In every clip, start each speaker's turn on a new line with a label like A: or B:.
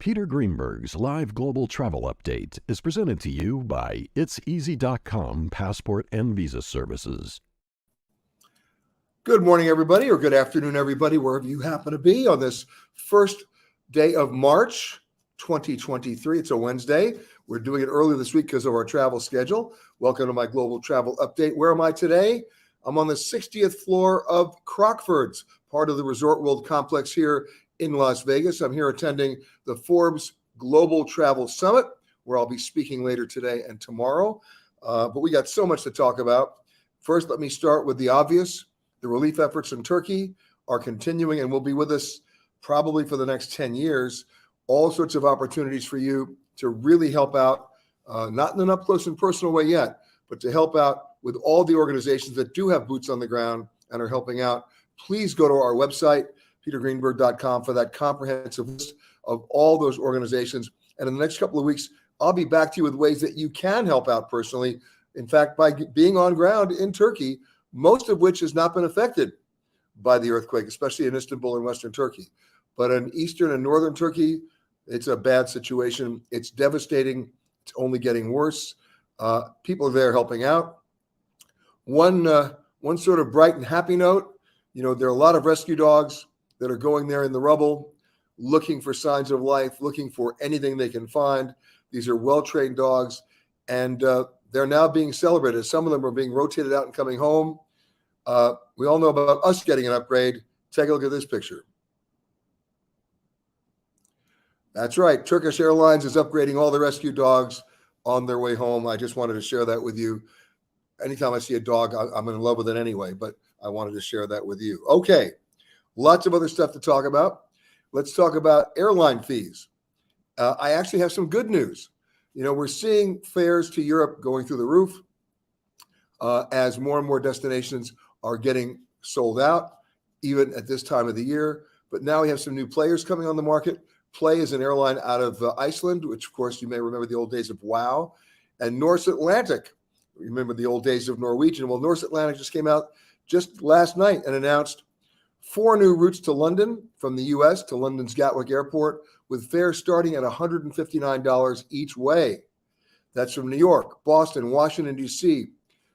A: Peter Greenberg's live global travel update is presented to you by it'seasy.com passport and visa services.
B: Good morning, everybody, or good afternoon, everybody, wherever you happen to be on this first day of March 2023. It's a Wednesday. We're doing it early this week because of our travel schedule. Welcome to my global travel update. Where am I today? I'm on the 60th floor of Crockford's, part of the Resort World complex here in Las Vegas. I'm here attending the Forbes Global Travel Summit, where I'll be speaking later today and tomorrow. But we got so much to talk about. First, let me start with the obvious. The relief efforts in Turkey are continuing and will be with us probably for the next 10 years. All sorts of opportunities for you to really help out, not in an up close and personal way yet, but to help out with all the organizations that do have boots on the ground and are helping out. Please go to our website, petergreenberg.com, for that comprehensive list of all those organizations. And in the next couple of weeks, I'll be back to you with ways that you can help out personally. In fact, by being on ground in Turkey, most of which has not been affected by the earthquake, especially in Istanbul and Western Turkey. But in Eastern and Northern Turkey, it's a bad situation. It's devastating. It's only getting worse. People are there helping out. One sort of bright and happy note, there are a lot of rescue dogs that are going there in the rubble, looking for signs of life, looking for anything they can find. These are well-trained dogs, and they're now being celebrated. Some of them are being rotated out and coming home. We all know about us getting an upgrade. Take a look at this picture. That's right. Turkish Airlines is upgrading all the rescue dogs on their way home. I just wanted to share that with you. Anytime I see a dog, I'm in love with it anyway, but I wanted to share that with you. Okay, lots of other stuff to talk about. Let's talk about airline fees. I actually have some good news. We're seeing fares to Europe going through the roof as more and more destinations are getting sold out, even at this time of the year. But now we have some new players coming on the market. Play is an airline out of Iceland, which, of course, you may remember the old days of WOW, and Norse Atlantic. Remember the old days of Norwegian. Well, Norse Atlantic just came out just last night and announced 4 new routes to London from the U.S. to London's Gatwick Airport, with fares starting at $159 each way. That's from New York, Boston, Washington, D.C.,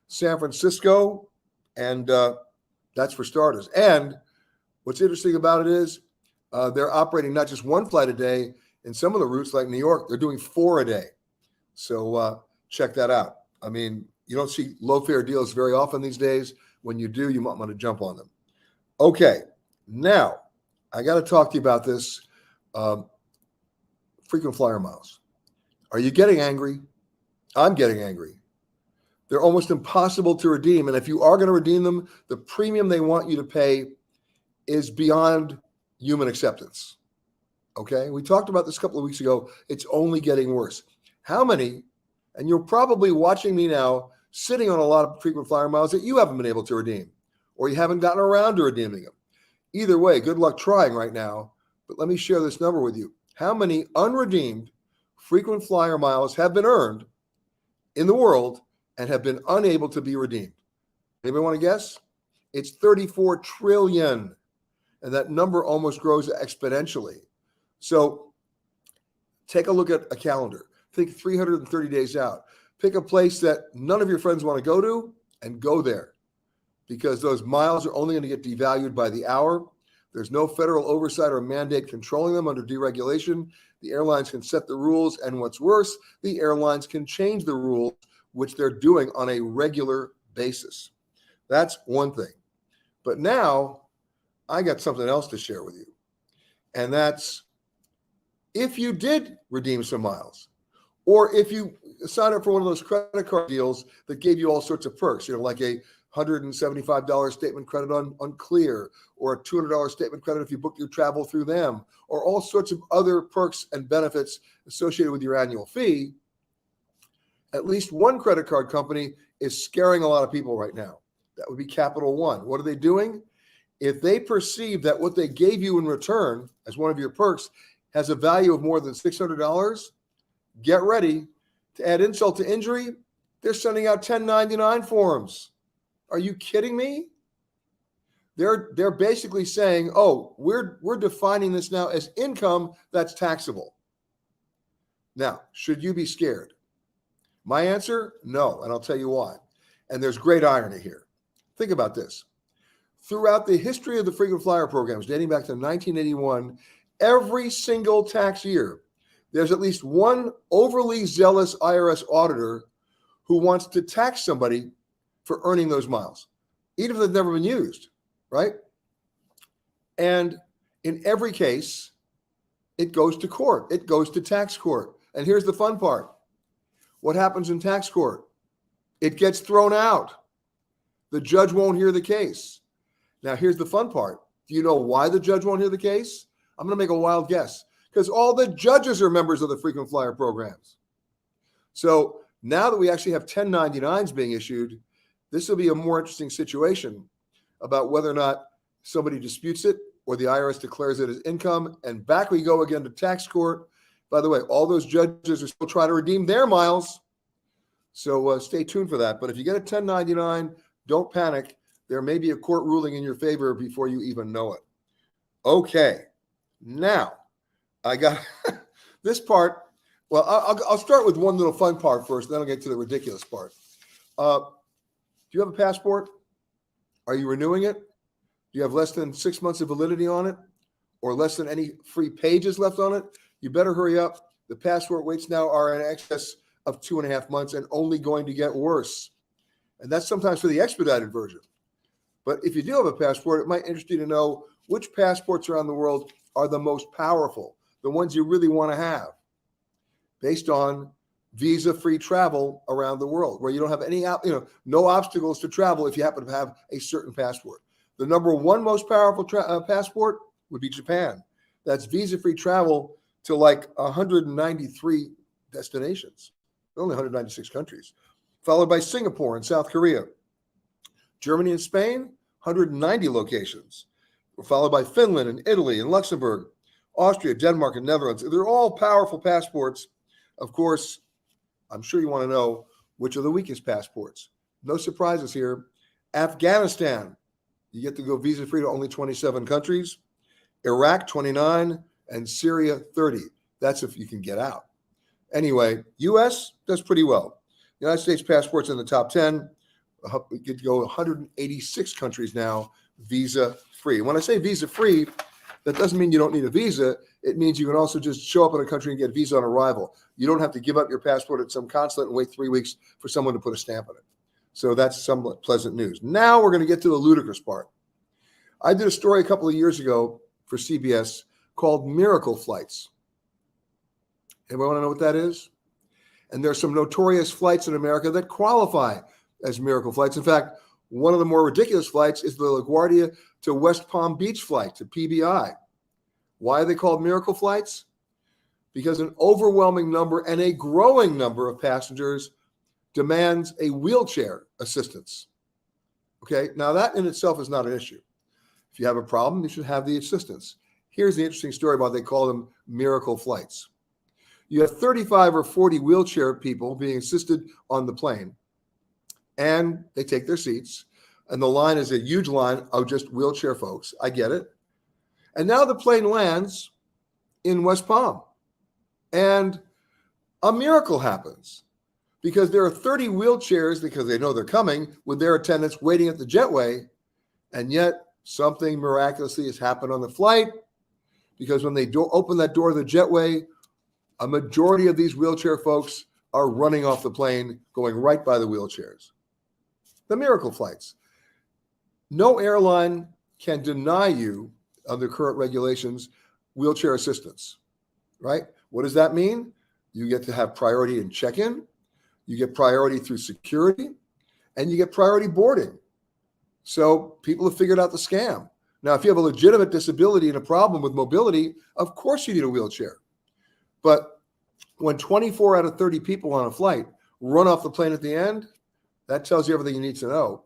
B: San Francisco, and that's for starters. And what's interesting about it is they're operating not just one flight a day. In some of the routes, like New York, they're doing 4 a day. So check that out. I mean, you don't see low-fare deals very often these days. When you do, you might want to jump on them. Okay, now I got to talk to you about this frequent flyer miles. Are you getting angry? I'm getting angry. They're almost impossible to redeem. And if you are going to redeem them, the premium they want you to pay is beyond human acceptance. Okay? We talked about this a couple of weeks ago. It's only getting worse. How many, and you're probably watching me now, sitting on a lot of frequent flyer miles that you haven't been able to redeem, or you haven't gotten around to redeeming them. Either way, good luck trying right now. But let me share this number with you. How many unredeemed frequent flyer miles have been earned in the world and have been unable to be redeemed? Anybody want to guess? It's 34 trillion. And that number almost grows exponentially. So take a look at a calendar. Think 330 days out. Pick a place that none of your friends want to go to and go there, because those miles are only going to get devalued by the hour. There's no federal oversight or mandate controlling them under deregulation. The airlines can set the rules, and what's worse, the airlines can change the rules, which they're doing on a regular basis. That's one thing. But now I got something else to share with you. And that's, if you did redeem some miles, or if you sign up for one of those credit card deals that gave you all sorts of perks, like a $175 statement credit on Clear, or a $200 statement credit if you book your travel through them, or all sorts of other perks and benefits associated with your annual fee, at least one credit card company is scaring a lot of people right now. That would be Capital One. What are they doing? If they perceive that what they gave you in return as one of your perks has a value of more than $600, get ready to add insult to injury. They're sending out 1099 forms. Are you kidding me? They're basically saying, oh, we're defining this now as income that's taxable. Now, should you be scared? My answer, no, and I'll tell you why. And there's great irony here. Think about this. Throughout the history of the frequent flyer programs, dating back to 1981, every single tax year, there's at least one overly zealous IRS auditor who wants to tax somebody for earning those miles, even if they've never been used, right? And in every case, it goes to court. It goes to tax court. And here's the fun part. What happens in tax court? It gets thrown out. The judge won't hear the case. Now, here's the fun part. Do you know why the judge won't hear the case? I'm going to make a wild guess. Because all the judges are members of the frequent flyer programs. So now that we actually have 1099s being issued, this will be a more interesting situation about whether or not somebody disputes it or the IRS declares it as income. And back we go again to tax court. By the way, all those judges are still trying to redeem their miles. So stay tuned for that. But if you get a 1099, don't panic. There may be a court ruling in your favor before you even know it. Okay. Now, I got this part. Well, I'll start with one little fun part first, then I'll get to the ridiculous part. Do you have a passport? Are you renewing it? Do you have less than 6 months of validity on it or less than any free pages left on it? You better hurry up. The passport waits now are in excess of 2.5 months and only going to get worse. And that's sometimes for the expedited version. But if you do have a passport, it might interest you to know which passports around the world are the most powerful, the ones you really want to have, based on visa-free travel around the world, where you don't have any, no obstacles to travel if you happen to have a certain passport. The number one most powerful passport would be Japan. That's visa-free travel to like 193 destinations, only 196 countries, followed by Singapore and South Korea. Germany and Spain, 190 locations, followed by Finland and Italy and Luxembourg, Austria, Denmark, and Netherlands. They're all powerful passports. Of course, I'm sure you want to know which are the weakest passports. No surprises here. Afghanistan, you get to go visa-free to only 27 countries. Iraq, 29, and Syria, 30. That's if you can get out. Anyway, U.S. does pretty well. United States passports in the top 10. We get to go 186 countries now visa-free. When I say visa-free, that doesn't mean you don't need a visa. It means you can also just show up in a country and get a visa on arrival. You don't have to give up your passport at some consulate and wait 3 weeks for someone to put a stamp on it. So that's somewhat pleasant news. Now we're going to get to the ludicrous part. I did a story a couple of years ago for CBS called Miracle Flights. Anybody want to know what that is? And there's some notorious flights in America that qualify as miracle flights. In fact, one of the more ridiculous flights is the LaGuardia to West Palm Beach flight, to PBI. Why are they called miracle flights? Because an overwhelming number and a growing number of passengers demands a wheelchair assistance. Okay, now that in itself is not an issue. If you have a problem, you should have the assistance. Here's the interesting story about they call them miracle flights. You have 35 or 40 wheelchair people being assisted on the plane, and they take their seats, and the line is a huge line of just wheelchair folks. I get it. And now the plane lands in West Palm, and a miracle happens because there are 30 wheelchairs, because they know they're coming, with their attendants waiting at the jetway, and yet something miraculously has happened on the flight, because when they open that door of the jetway, a majority of these wheelchair folks are running off the plane, going right by the wheelchairs. The miracle flights. No airline can deny you, under current regulations, wheelchair assistance, right? What does that mean? You get to have priority in check-in, you get priority through security, and you get priority boarding. So people have figured out the scam. Now, if you have a legitimate disability and a problem with mobility, of course you need a wheelchair. But when 24 out of 30 people on a flight run off the plane at the end, that tells you everything you need to know.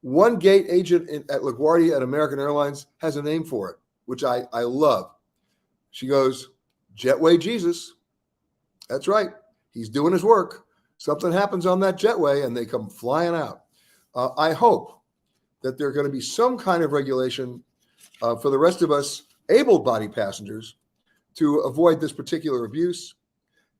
B: One gate agent at LaGuardia at American Airlines has a name for it, which I love. She goes, Jetway Jesus. That's right. He's doing his work. Something happens on that jetway and they come flying out. I hope that there are going to be some kind of regulation for the rest of us able-bodied passengers to avoid this particular abuse.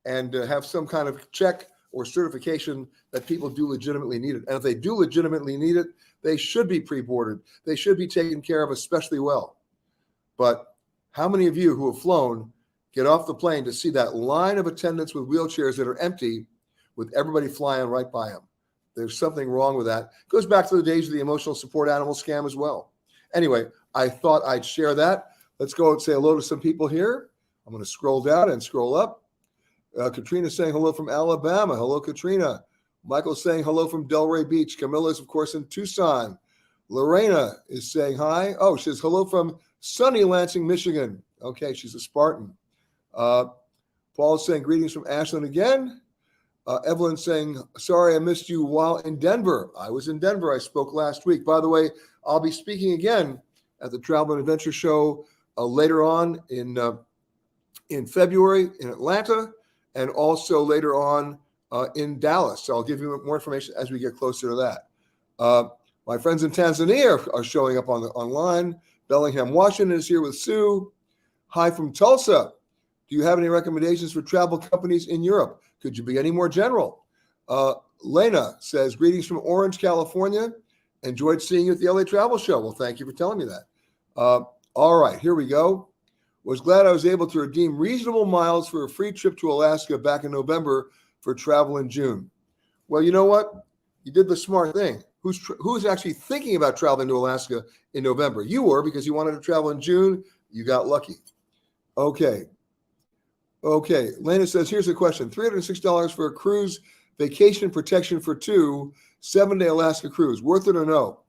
B: and have some kind of check or certification that people do legitimately need it. And if they do legitimately need it, they should be pre-boarded. They should be taken care of especially well. But how many of you who have flown get off the plane to see that line of attendants with wheelchairs that are empty with everybody flying right by them? There's something wrong with that. It goes back to the days of the emotional support animal scam as well. Anyway, I thought I'd share that. Let's go and say hello to some people here. I'm going to scroll down and scroll up. Katrina's saying hello from Alabama. Hello, Katrina. Michael's saying hello from Delray Beach. Camilla's, of course, in Tucson. Lorena is saying hi. Oh, she says hello from sunny Lansing, Michigan. Okay, she's a Spartan. Paul's saying greetings from Ashland again. Evelyn's saying, sorry, I missed you while in Denver. I was in Denver. I spoke last week. By the way, I'll be speaking again at the Travel and Adventure Show later on in February in Atlanta, and also later on in Dallas. So I'll give you more information as we get closer to that. My friends in Tanzania are showing up online. Bellingham, Washington is here with Sue. Hi from Tulsa. Do you have any recommendations for travel companies in Europe? Could you be any more general? Lena says, greetings from Orange, California. Enjoyed seeing you at the LA Travel Show. Well, thank you for telling me that. All right, here we go. Was glad I was able to redeem reasonable miles for a free trip to Alaska back in November for travel in June. Well, you know what? You did the smart thing. Who's actually thinking about traveling to Alaska in November? You were, because you wanted to travel in June. You got lucky. Okay. Lena says, here's a question. $306 for a cruise vacation protection for 2 7-day Alaska cruise. Worth it or no?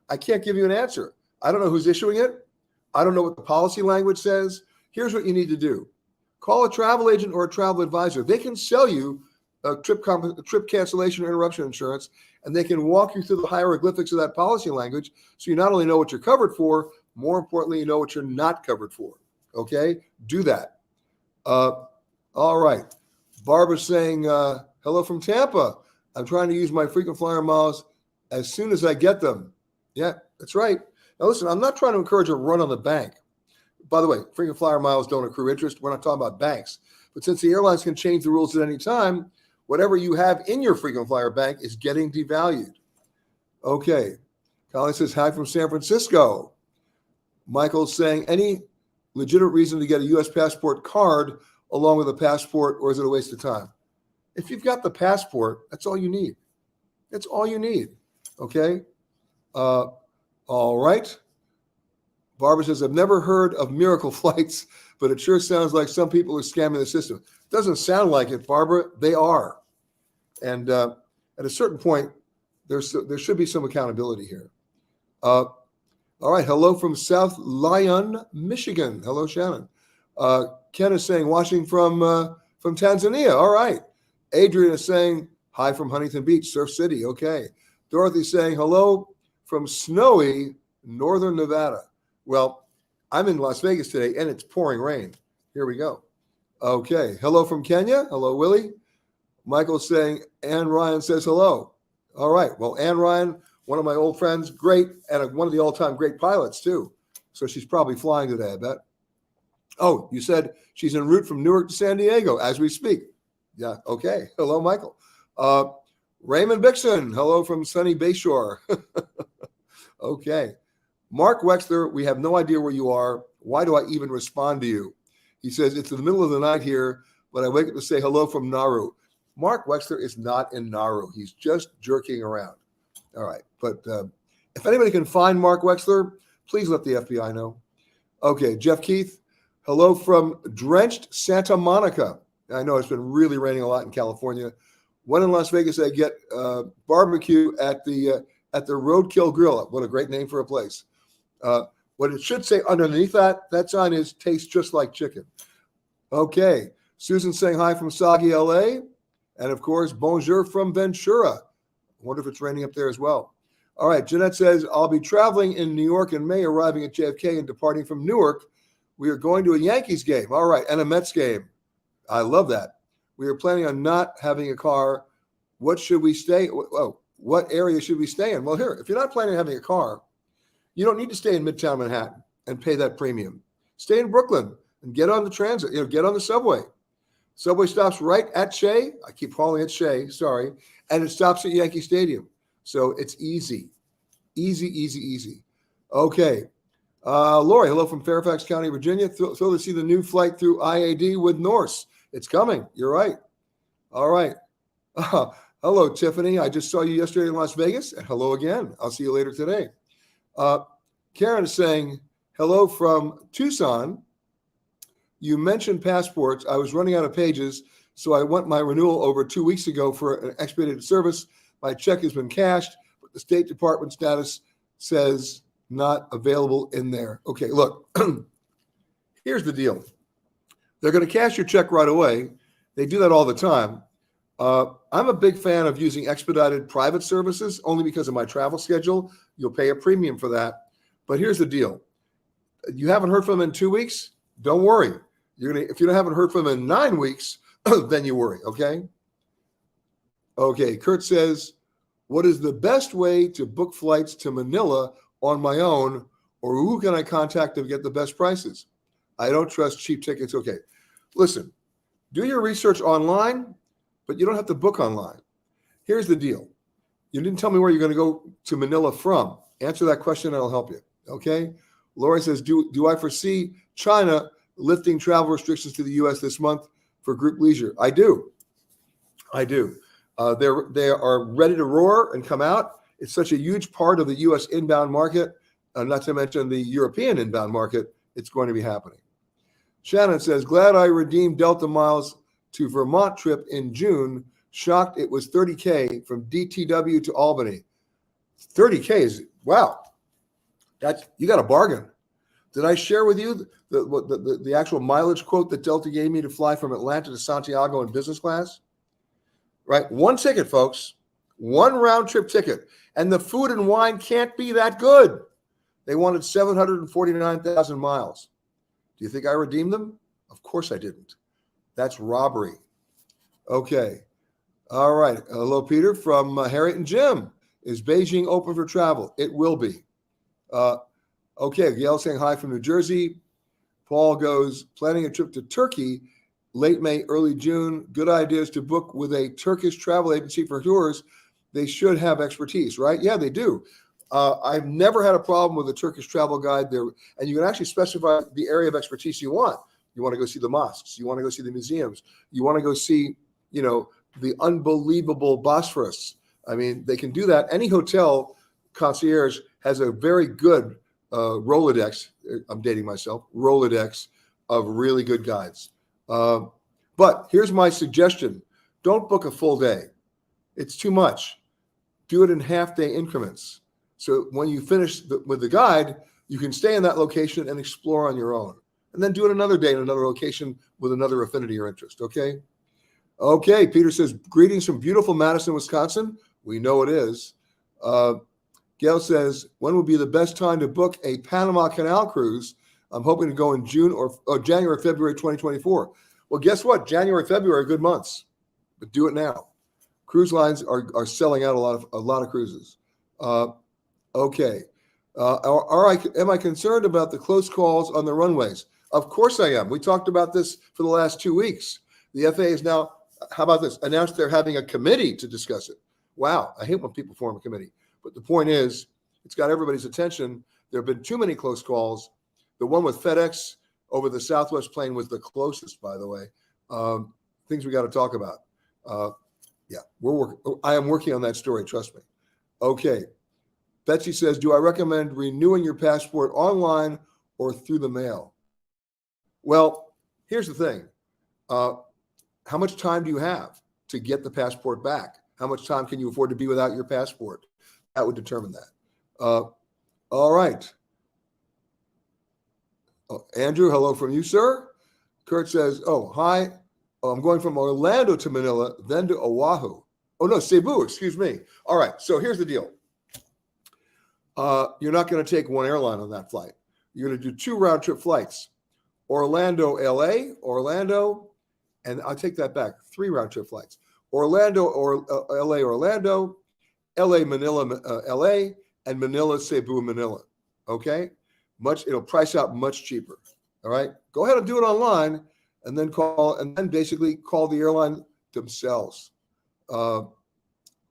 B: I can't give you an answer. I don't know who's issuing it. I don't know what the policy language says. Here's what you need to do. Call a travel agent or a travel advisor. They can sell you a trip cancellation or interruption insurance, and they can walk you through the hieroglyphics of that policy language so you not only know what you're covered for, more importantly, you know what you're not covered for. Okay? Do that. All right. Barbara's saying, hello from Tampa. I'm trying to use my frequent flyer miles as soon as I get them. Yeah, that's right. Now, listen, I'm not trying to encourage a run on the bank. By the way, frequent flyer miles don't accrue interest. We're not talking about banks. But since the airlines can change the rules at any time, whatever you have in your frequent flyer bank is getting devalued. Okay. Colin says, hi from San Francisco. Michael's saying, any legitimate reason to get a U.S. passport card along with a passport, or is it a waste of time? If you've got the passport, that's all you need. That's all you need. Okay? All right. Barbara says, I've never heard of miracle flights, but it sure sounds like some people are scamming the system. Doesn't sound like it, Barbara. They are. And at a certain point, there should be some accountability here. All right. Hello from South Lyon, Michigan. Hello, Shannon. Ken is saying, watching from Tanzania. All right. Adrian is saying, hi from Huntington Beach, Surf City. Okay. Dorothy's saying, hello from snowy northern Nevada. Well, I'm in Las Vegas today, and it's pouring rain. Here we go. Okay. Hello from Kenya. Hello, Willie. Michael's saying, Ann Ryan says hello. All right. Well, Ann Ryan, one of my old friends, great, and one of the all-time great pilots, too. So she's probably flying today, I bet. Oh, you said she's en route from Newark to San Diego as we speak. Yeah. Okay. Hello, Michael. Raymond Bixon. Hello from sunny Bayshore. Okay. Mark Wexler, we have no idea where you are. Why do I even respond to you? He says, it's in the middle of the night here, but I wake up to say hello from Nauru. Mark Wexler is not in Nauru. He's just jerking around. All right. But if anybody can find Mark Wexler, please let the FBI know. Okay. Jeff Keith, hello from drenched Santa Monica. I know it's been really raining a lot in California. When in Las Vegas, I get barbecue at the Roadkill Grill. What a great name for a place. What it should say underneath that sign is tastes just like chicken. Okay. Susan saying hi from Soggy, LA. And of course, bonjour from Ventura. I wonder if it's raining up there as well. All right. Jeanette says, I'll be traveling in New York in May, arriving at JFK and departing from Newark. We are going to a Yankees game. All right. And a Mets game. I love that. We are planning on not having a car. What should we stay? Oh, what area should we stay in? Well, here, if you're not planning on having a car, you don't need to stay in Midtown Manhattan and pay that premium. Stay in Brooklyn and get on the transit, get on the subway. Subway stops right at Shea. I keep calling it Shea, sorry. And it stops at Yankee Stadium. So it's easy. Easy, easy, easy. Okay. Lori, hello from Fairfax County, Virginia. Thrilled to see the new flight through IAD with Norse. It's coming. You're right. All right. Hello, Tiffany. I just saw you yesterday in Las Vegas. And hello again. I'll see you later today. Karen is saying, hello from Tucson. You mentioned passports. I was running out of pages, so I went my renewal over 2 weeks ago for an expedited service. My check has been cashed, but the State Department status says not available in there. Okay, look, here's the deal. They're going to cash your check right away. They do that all the time. I'm a big fan of using expedited private services only because of my travel schedule. You'll pay a premium for that. But here's the deal. You haven't heard from them in 2 weeks? Don't worry. If you haven't heard from them in 9 weeks, then you worry, okay? Okay, Kurt says, what is the best way to book flights to Manila on my own, or who can I contact to get the best prices? I don't trust cheap tickets. Okay, listen, do your research online, but you don't have to book online. Here's the deal. You didn't tell me where you're going to go to Manila from. Answer that question and I'll help you, okay? Lori says, do I foresee China lifting travel restrictions to the U.S. this month for group leisure? I do. They are ready to roar and come out. It's such a huge part of the U.S. inbound market, not to mention the European inbound market. It's going to be happening. Shannon says, glad I redeemed Delta miles to Vermont trip in June. Shocked it was $30K from DTW to Albany. $30K is, wow. You got a bargain. Did I share with you the actual mileage quote that Delta gave me to fly from Atlanta to Santiago in business class? Right? One ticket, folks. One round trip ticket. And the food and wine can't be that good. They wanted 749,000 miles. Do you think I redeemed them? Of course I didn't. That's robbery. Okay. All right. Hello, Peter from Harriet and Jim. Is Beijing open for travel? It will be. Okay, Gail saying hi from New Jersey. Paul goes, planning a trip to Turkey, late May, early June. Good ideas to book with a Turkish travel agency for tours. They should have expertise, right? Yeah, they do. I've never had a problem with a Turkish travel guide there. And you can actually specify the area of expertise you want. You want to go see the mosques. You want to go see the museums. You want to go see, the unbelievable Bosphorus. I mean, they can do that. Any hotel concierge has a very good Rolodex, I'm dating myself, Rolodex of really good guides. But here's my suggestion. Don't book a full day. It's too much. Do it in half-day increments. So when you finish with the guide, you can stay in that location and explore on your own. And then do it another day in another location with another affinity or interest, okay? Okay, Peter says, greetings from beautiful Madison, Wisconsin. We know it is. Gail says, when would be the best time to book a Panama Canal cruise? I'm hoping to go in June or January, February 2024. Well, guess what? January, February are good months, but do it now. Cruise lines are selling out a lot of cruises. Okay. Am I concerned about the close calls on the runways? Of course I am. We talked about this for the last 2 weeks. The FAA is now, how about this, announced they're having a committee to discuss it. Wow. I hate when people form a committee. But the point is, it's got everybody's attention. There have been too many close calls. The one with FedEx over the Southwest plane was the closest, by the way. Things we got to talk about. I am working on that story, trust me. Okay. Betsy says, do I recommend renewing your passport online or through the mail? Well, here's the thing. How much time do you have to get the passport back? How much time can you afford to be without your passport? That would determine that. All right. Andrew, hello from you, sir. Kurt says, hi. I'm going from Orlando to Manila, then to Oahu. Oh, no, Cebu, excuse me. All right, so here's the deal. You're not going to take one airline on that flight. You're going to do 2 round-trip flights. Orlando, LA, Orlando, and I'll take that back, 3 round-trip flights. Orlando, LA, Orlando, LA, Manila, LA, and Manila, Cebu, Manila. Okay? It'll price out much cheaper. All right? Go ahead and do it online. and then basically call the airline themselves, or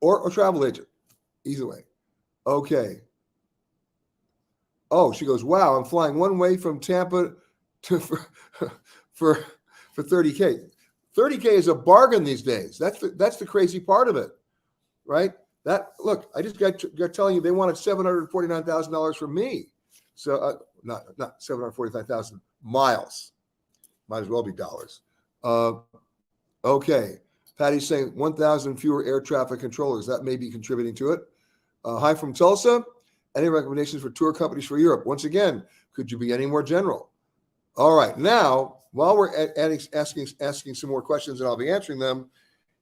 B: a travel agent. Either way. Okay. Oh, she goes, wow, I'm flying one way from Tampa to for 30K. 30K is a bargain these days. That's the crazy part of it, right? Look, I just got telling you they wanted $749,000 from me. So not 749,000 miles. Might as well be dollars. Okay. Patty's saying 1,000 fewer air traffic controllers. That may be contributing to it. Hi from Tulsa. Any recommendations for tour companies for Europe? Once again, could you be any more general? All right. Now, while we're asking some more questions and I'll be answering them,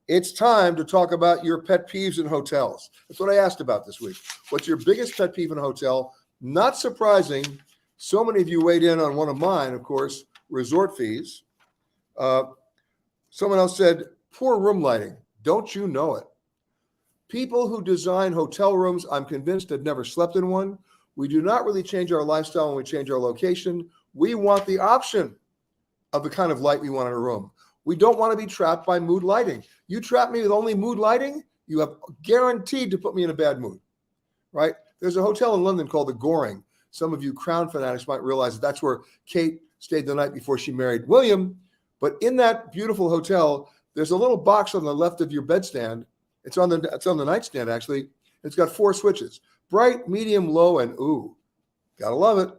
B: it's time to talk about your pet peeves in hotels. That's what I asked about this week. What's your biggest pet peeve in a hotel? Not surprising, so many of you weighed in on one of mine, of course, resort fees. Someone else said, poor room lighting. Don't you know it? People who design hotel rooms, I'm convinced, had never slept in one. We do not really change our lifestyle when we change our location. We want the option of the kind of light we want in a room. We don't want to be trapped by mood lighting. You trap me with only mood lighting, you have guaranteed to put me in a bad mood, right? There's a hotel in London called the Goring. Some of you Crown fanatics might realize that that's where Kate stayed the night before she married William. But in that beautiful hotel, there's a little box on the left of your bedstand. It's on the nightstand, actually. It's got 4 switches: bright, medium, low, and ooh. Gotta love it.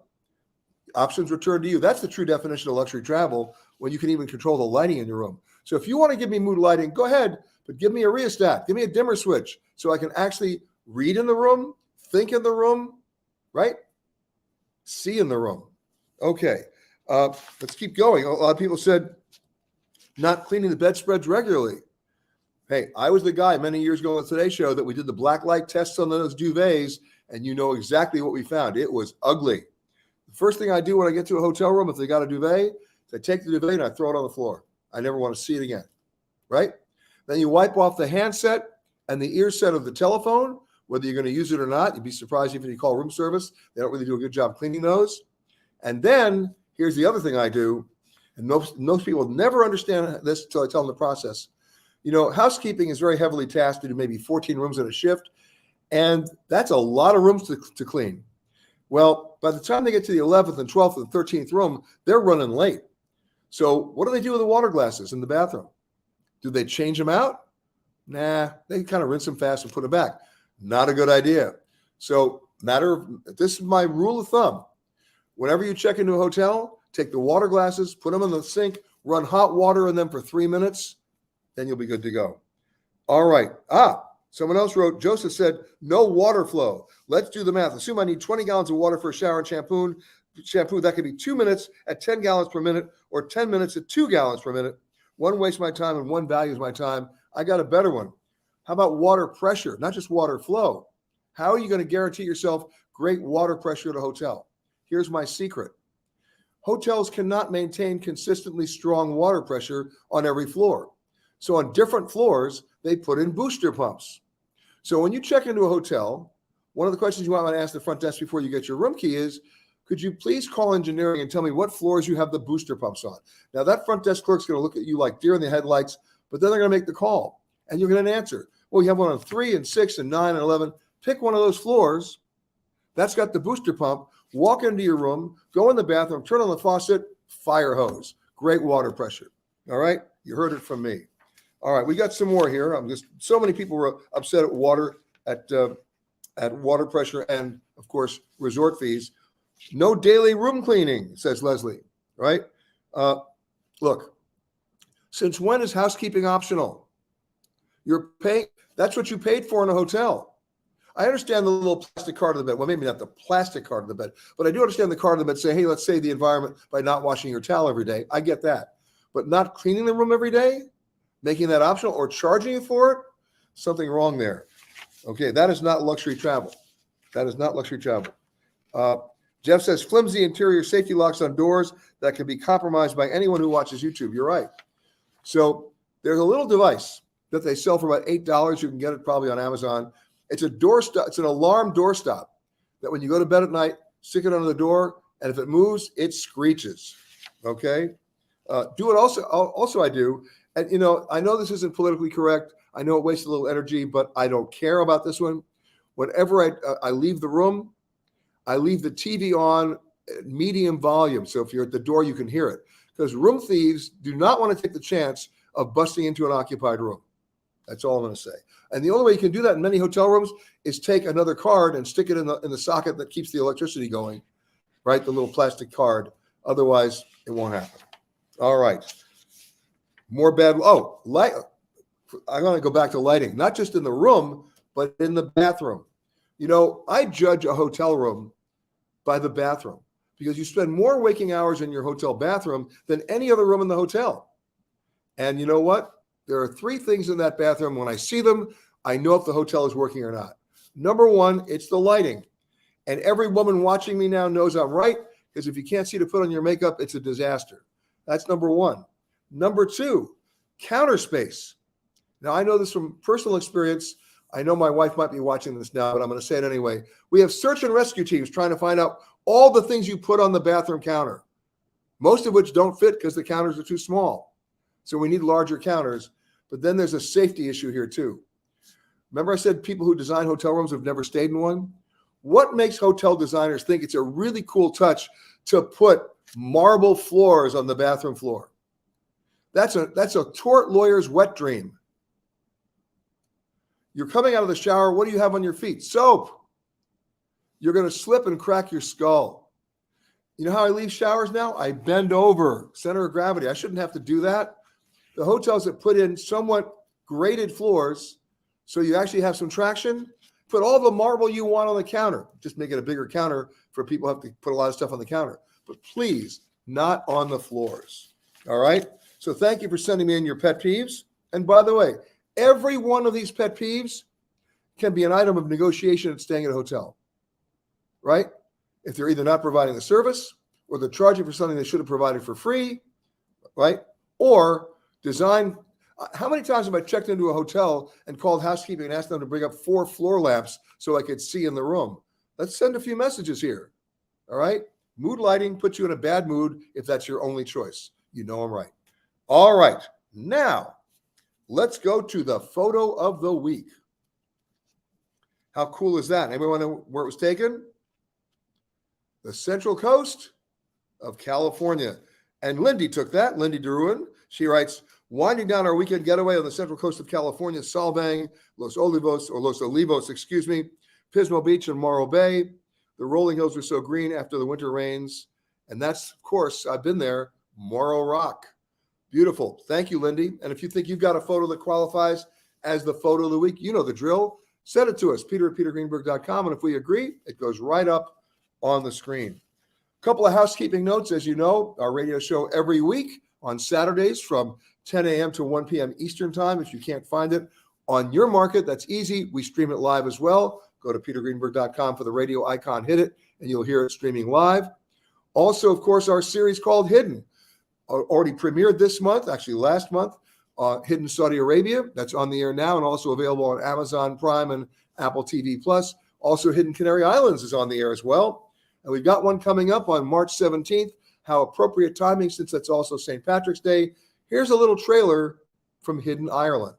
B: Options returned to you. That's the true definition of luxury travel, when you can even control the lighting in your room. So if you want to give me mood lighting, go ahead, but give me a rheostat. Give me a dimmer switch so I can actually read in the room, think in the room, right? See in the room. Okay. Let's keep going. A lot of people said not cleaning the bedspreads regularly. Hey, I was the guy many years ago on the Today Show that we did the black light tests on those duvets, and you know exactly what we found. It was ugly. The first thing I do when I get to a hotel room, if they got a duvet, is I take the duvet and I throw it on the floor. I never want to see it again, right? Then you wipe off the handset and the ear set of the telephone, whether you're going to use it or not. You'd be surprised even if you call room service. They don't really do a good job cleaning those. And then here's the other thing I do, and most people never understand this until I tell them the process. You know, housekeeping is very heavily tasked to do maybe 14 rooms in a shift, and that's a lot of rooms to clean. Well, by the time they get to the 11th and 12th and 13th room, they're running late. So what do they do with the water glasses in the bathroom? Do they change them out? Nah, they kind of rinse them fast and put them back. Not a good idea. So this is my rule of thumb. Whenever you check into a hotel, take the water glasses, put them in the sink, run hot water in them for 3 minutes, then you'll be good to go. All right. Someone else wrote, Joseph said, no water flow. Let's do the math. Assume I need 20 gallons of water for a shower and shampoo. That could be 2 minutes at 10 gallons per minute or 10 minutes at 2 gallons per minute. One wastes my time and one values my time. I got a better one. How about water pressure, not just water flow? How are you going to guarantee yourself great water pressure at a hotel? Here's my secret. Hotels cannot maintain consistently strong water pressure on every floor. So on different floors, they put in booster pumps. So when you check into a hotel, one of the questions you might want to ask the front desk before you get your room key is, could you please call engineering and tell me what floors you have the booster pumps on? Now that front desk clerk's going to look at you like deer in the headlights, but then they're going to make the call and you'll get an answer. Well, you have one on 3 and 6 and 9 and 11. Pick one of those floors that's got the booster pump, walk into your room, go in the bathroom, turn on the faucet, fire hose. Great water pressure. All right. You heard it from me. All right, we got some more here. So many people were upset at water pressure and, of course, resort fees. No daily room cleaning, says Leslie. Right? Look, since when is housekeeping optional? You're paying. That's what you paid for in a hotel. I understand the little plastic card of the bed. Well, maybe not the plastic card of the bed, but I do understand the card of the bed. Say, hey, let's save the environment by not washing your towel every day. I get that, but not cleaning the room every day. Making that optional or charging you for it, something wrong there. Okay, that is not luxury travel. That is not luxury travel. Jeff says flimsy interior safety locks on doors that can be compromised by anyone who watches YouTube. You're right. So there's a little device that they sell for about $8. You can get it probably on Amazon. It's a doorstop. It's an alarm doorstop that when you go to bed at night, stick it under the door, and if it moves, it screeches. Okay. Do it also. Also, I do. And, I know this isn't politically correct. I know it wastes a little energy, but I don't care about this one. Whenever I leave the room, I leave the TV on at medium volume. So if you're at the door, you can hear it. Because room thieves do not want to take the chance of busting into an occupied room. That's all I'm going to say. And the only way you can do that in many hotel rooms is take another card and stick it in the socket that keeps the electricity going, right? The little plastic card. Otherwise, it won't happen. All right. More bad. Oh, light. I'm going to go back to lighting, not just in the room, but in the bathroom. I judge a hotel room by the bathroom because you spend more waking hours in your hotel bathroom than any other room in the hotel. And you know what? There are 3 things in that bathroom. When I see them, I know if the hotel is working or not. Number 1, it's the lighting. And every woman watching me now knows I'm right, because if you can't see to put on your makeup, it's a disaster. That's number 1. Number 2, counter space. Now, I know this from personal experience. I know my wife might be watching this now, but I'm going to say it anyway. We have search and rescue teams trying to find out all the things you put on the bathroom counter, most of which don't fit because the counters are too small. So we need larger counters. But then there's a safety issue here too. Remember I said people who design hotel rooms have never stayed in one? What makes hotel designers think it's a really cool touch to put marble floors on the bathroom floor? That's a tort lawyer's wet dream. You're coming out of the shower. What do you have on your feet? Soap. You're going to slip and crack your skull. You know how I leave showers now? I bend over, center of gravity. I shouldn't have to do that. The hotels that put in somewhat graded floors, so you actually have some traction, put all the marble you want on the counter. Just make it a bigger counter for people who have to put a lot of stuff on the counter. But please, not on the floors. All right? So thank you for sending me in your pet peeves. And by the way, every one of these pet peeves can be an item of negotiation at staying at a hotel, right? If they're either not providing the service or they're charging for something they should have provided for free, right? Or design. How many times have I checked into a hotel and called housekeeping and asked them to bring up 4 floor lamps so I could see in the room? Let's send a few messages here, all right? Mood lighting puts you in a bad mood if that's your only choice. You know I'm right. All right, now let's go to the photo of the week. How cool is that? Anybody know where it was taken? The Central Coast of California. And Lindy took that, Lindy DeRuin. She writes, winding down our weekend getaway on the Central Coast of California, Solvang, Los Olivos, Pismo Beach and Morro Bay. The rolling hills are so green after the winter rains. And that's, of course, I've been there, Morro Rock. Beautiful. Thank you, Lindy. And if you think you've got a photo that qualifies as the photo of the week, you know the drill. Send it to us, peter@petergreenberg.com. And if we agree, it goes right up on the screen. A couple of housekeeping notes. As you know, our radio show every week on Saturdays from 10 a.m. to 1 p.m. Eastern time. If you can't find it on your market, that's easy. We stream it live as well. Go to petergreenberg.com for the radio icon, hit it, and you'll hear it streaming live. Also, of course, our series called Hidden, already premiered this month, actually last month, Hidden Saudi Arabia. That's on the air now and also available on Amazon Prime and Apple TV+. Also, Hidden Canary Islands is on the air as well. And we've got one coming up on March 17th. How appropriate timing, since that's also St. Patrick's Day. Here's a little trailer from Hidden Ireland.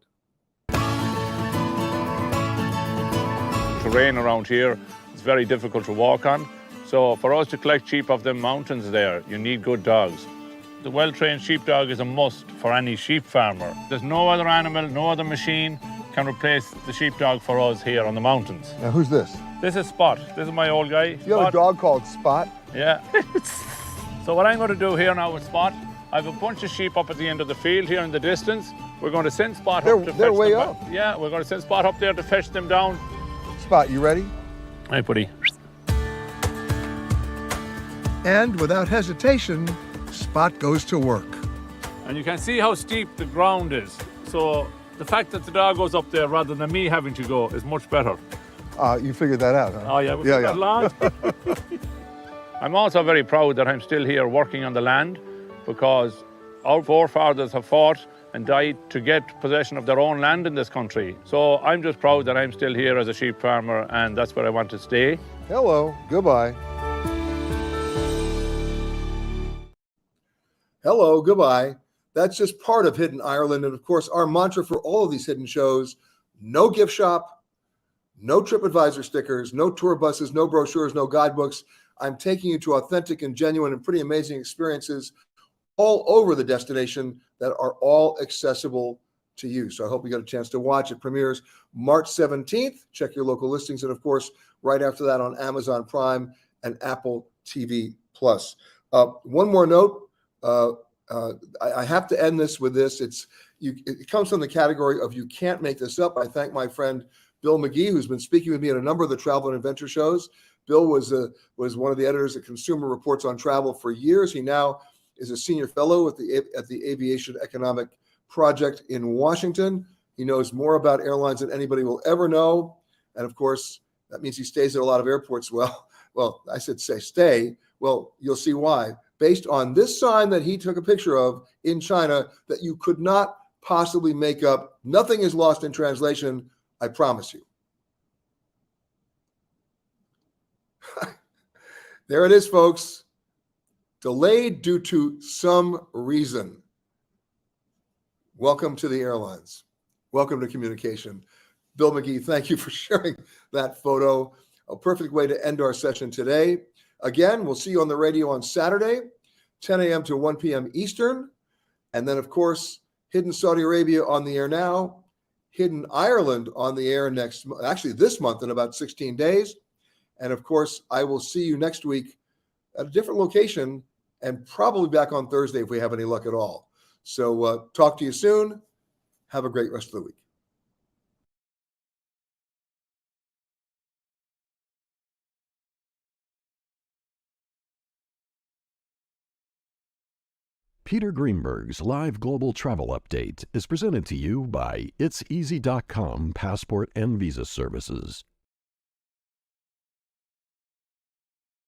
C: Terrain around here is very difficult to walk on. So for us to collect sheep off the mountains there, you need good dogs. The well-trained sheepdog is a must for any sheep farmer. There's no other animal, no other machine can replace the sheepdog for us here on the mountains.
B: Now, who's this?
C: This is Spot. This is my old guy.
B: You have a dog called Spot?
C: Yeah. So what I'm going to do here now with Spot, I have a bunch of sheep up at the end of the field here in the distance. We're going to send Spot up to fetch them.
B: They're way up.
C: Yeah, we're going to send Spot up there to fetch them down.
B: Spot, you ready?
C: Hey, buddy.
B: And without hesitation, Spot goes to work.
C: And you can see how steep the ground is. So the fact that the dog goes up there rather than me having to go is much better.
B: You figured that out, huh?
C: Oh, yeah, we got that long. I'm also very proud that I'm still here working on the land because our forefathers have fought and died to get possession of their own land in this country. So I'm just proud that I'm still here as a sheep farmer, and that's where I want to stay.
B: Hello, goodbye. Hello, goodbye. That's just part of Hidden Ireland. And of course, our mantra for all of these hidden shows: no gift shop, no TripAdvisor stickers, no tour buses, no brochures, no guidebooks. I'm taking you to authentic and genuine and pretty amazing experiences all over the destination that are all accessible to you. So I hope you got a chance to watch. It premieres March 17th. Check your local listings. And of course, right after that on Amazon Prime and Apple TV Plus. One more note. I have to end this with this. It comes from the category of you can't make this up. I thank my friend Bill McGee, who's been speaking with me at a number of the travel and adventure shows. Bill was one of the editors at Consumer Reports on Travel for years. He now is a senior fellow at the Aviation Economic Project in Washington. He knows more about airlines than anybody will ever know. And of course, that means he stays at a lot of airports. Well, I said stay. Well, you'll see why. Based on this sign that he took a picture of in China that you could not possibly make up. Nothing is lost in translation, I promise you. There it is, folks. Delayed due to some reason. Welcome to the airlines. Welcome to communication. Bill McGee, thank you for sharing that photo. A perfect way to end our session today. Again, we'll see you on the radio on Saturday, 10 a.m. to 1 p.m. Eastern. And then, of course, Hidden Saudi Arabia on the air now, Hidden Ireland on the air this month in about 16 days. And of course, I will see you next week at a different location and probably back on Thursday if we have any luck at all. So talk to you soon. Have a great rest of the week.
A: Peter Greenberg's live global travel update is presented to you by itseasy.com passport and visa services.